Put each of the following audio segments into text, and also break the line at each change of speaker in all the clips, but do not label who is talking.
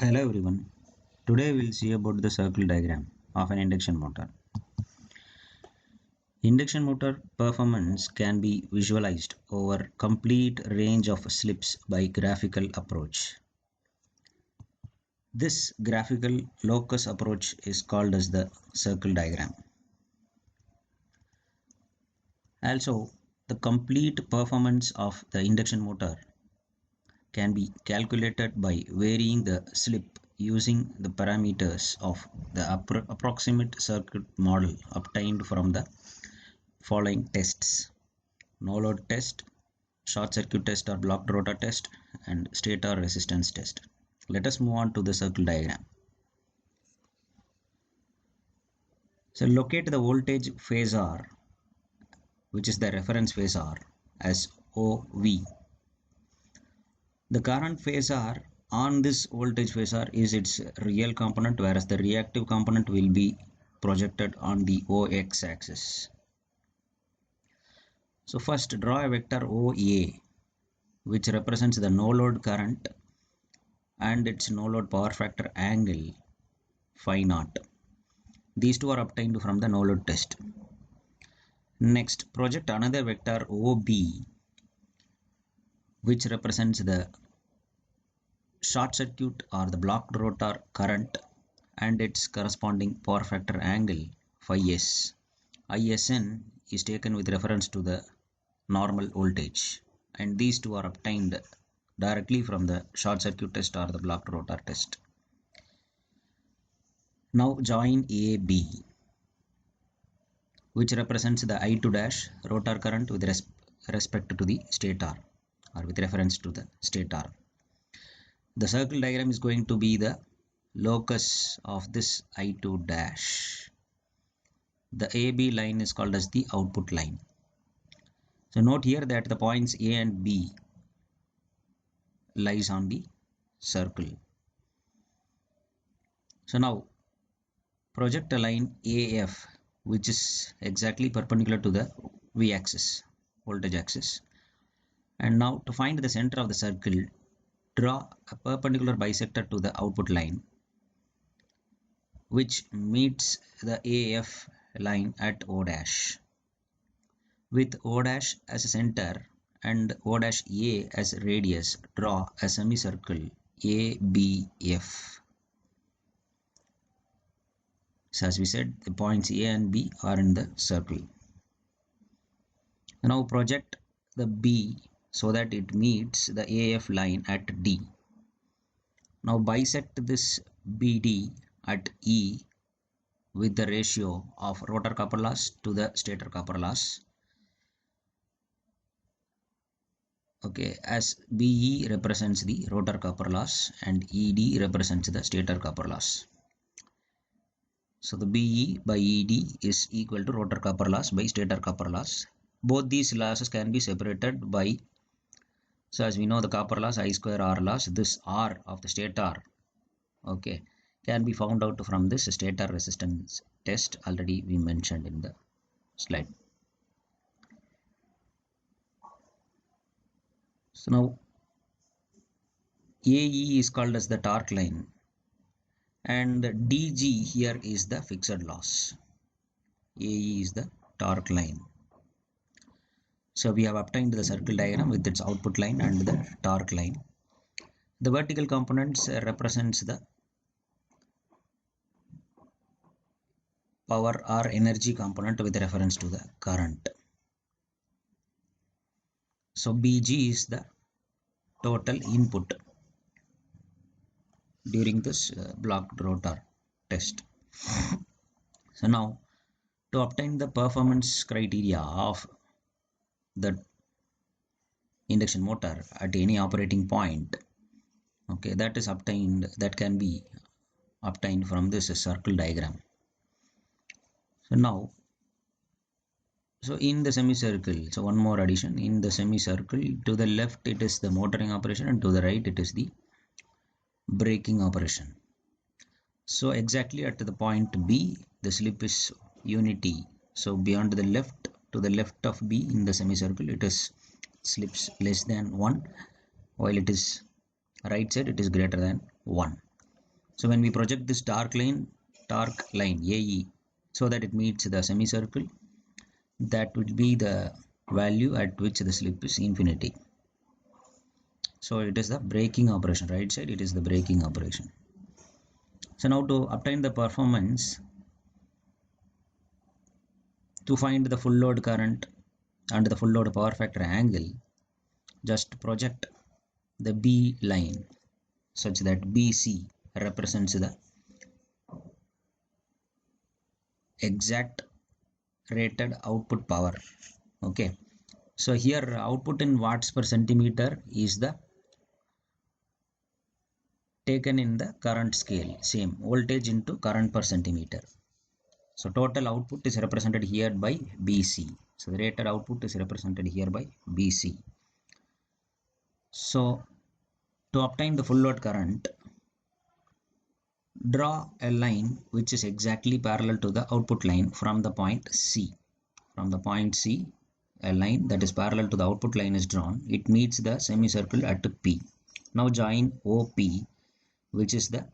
Hello everyone. Today we'll see about the circle diagram of an induction motor. Induction motor performance can be visualized over complete range of slips by graphical approach. This graphical locus approach is called as the circle diagram. Also, the complete performance of the induction motor can be calculated by varying the slip using the parameters of the approximate circuit model obtained from the following tests: no load test, short circuit test or blocked rotor test, and stator resistance test. Let us move on to the circle diagram. So locate the voltage phasor, which is the reference phasor, as OV. The current phasor on this voltage phasor is its real component, whereas the reactive component will be projected on the OX axis. So first draw a vector OA, which represents the no load current and its no load power factor angle phi naught. These two are obtained from the no load test. Next, project another vector OB, which represents the short circuit or the blocked rotor current and its corresponding power factor angle phi s. ISN is taken with reference to the normal voltage, and these two are obtained directly from the short circuit test or the blocked rotor test. Now join AB, which represents the I2 dash rotor current with respect to the stator or with reference to the stator. The circle diagram is going to be the locus of this I2 dash. The AB line is called as the output line. So note here that the points A and B lies on the circle. So now project a line AF, which is exactly perpendicular to the V axis, voltage axis. And now to find the center of the circle, draw a perpendicular bisector to the output line, which meets the AF line at O dash. With O dash as a center and O dash A as a radius, draw a semicircle ABF. So as we said, the points A and B are in the circle. Now project the B so that it meets the AF line at D. Now bisect this BD at E with the ratio of rotor copper loss to the stator copper loss. Okay, as BE represents the rotor copper loss and ED represents the stator copper loss. So the BE by ED is equal to rotor copper loss by stator copper loss. Both these losses can be separated by, so as we know, the copper loss, I square R loss, this R of the stator, okay, can be found out from this stator resistance test already we mentioned in the slide. So now AE is called as the torque line and DG here is the fixed loss. AE is the torque line. So we have obtained the circle diagram with its output line and the torque line. The vertical components represents the power or energy component with reference to the current. So BG is the total input during this blocked rotor test. So now to obtain the performance criteria of the induction motor at any operating point, okay, that is obtained, that can be obtained from this circle diagram. So now, so in the semicircle, so one more addition, in the semicircle, to the left it is the motoring operation and to the right it is the braking operation. So exactly at the point B, the slip is unity. So beyond the left, to the left of B in the semicircle, it is slips less than 1, while it is right side, it is greater than 1. So when we project this dark line AE, so that it meets the semicircle, that will be the value at which the slip is infinity. So it is the breaking operation, right side, it is the breaking operation. So now to obtain the performance, to find the full load current and the full load power factor angle, just project the B line such that BC represents the exact rated output power. Okay, so here output in watts per centimeter is the taken in the current scale, same voltage into current per centimeter. So total output is represented here by BC. So the rated output is represented here by BC. So to obtain the full load current, draw a line which is exactly parallel to the output line from the point C. From the point C, a line that is parallel to the output line is drawn. It meets the semicircle at P. Now join OP, which is the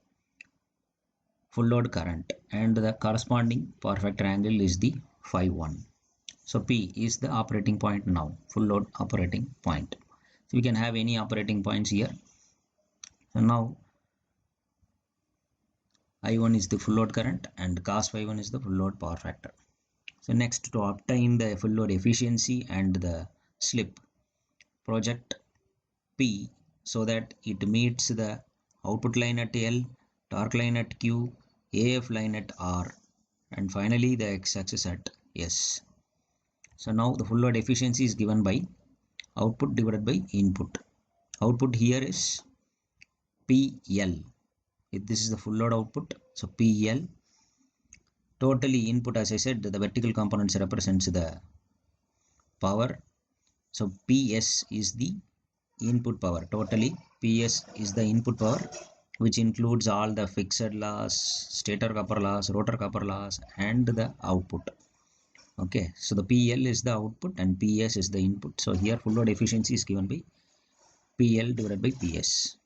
full load current, and the corresponding power factor angle is the phi 1. So P is the operating point now, full load operating point. So we can have any operating points here. So now I1 is the full load current and cos phi 1 is the full load power factor. So next, to obtain the full load efficiency and the slip, project P so that it meets the output line at L, torque line at Q, AF line at R, and finally the x-axis at S. So now the full load efficiency is given by output divided by input. Output here is PL. This is the full load output. So PL. Totally input, as I said, the vertical components represents the power. So PS is the input power. Totally PS is the input power, which includes all the fixed loss, stator copper loss, rotor copper loss, and the output. Okay, so the PL is the output and PS is the input. So here full load efficiency is given by PL divided by PS.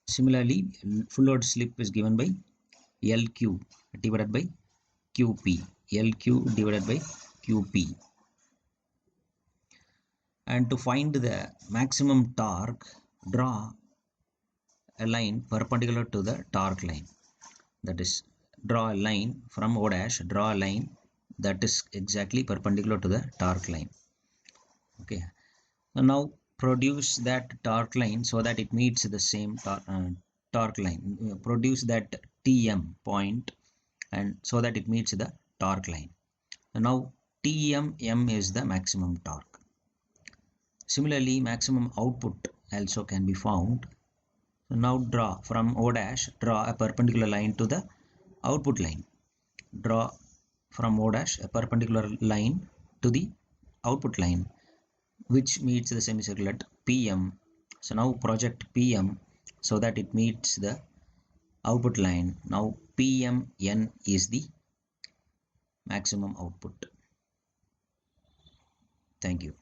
Similarly, full load slip is given by LQ divided by QP. LQ divided by QP. And to find the maximum torque, draw a line perpendicular to the torque line. That is, draw a line from O dash, draw a line that is exactly perpendicular to the torque line. Okay, so now produce that torque line so that it meets the same torque line. Produce that TM point and so that it meets the torque line. So now TM is the maximum torque. Similarly, maximum output also can be found. So now draw from O dash, draw a perpendicular line to the output line. Draw from O dash a perpendicular line to the output line, which meets the semicircle at PM. So now project PM so that it meets the output line. Now PMN is the maximum output. Thank you.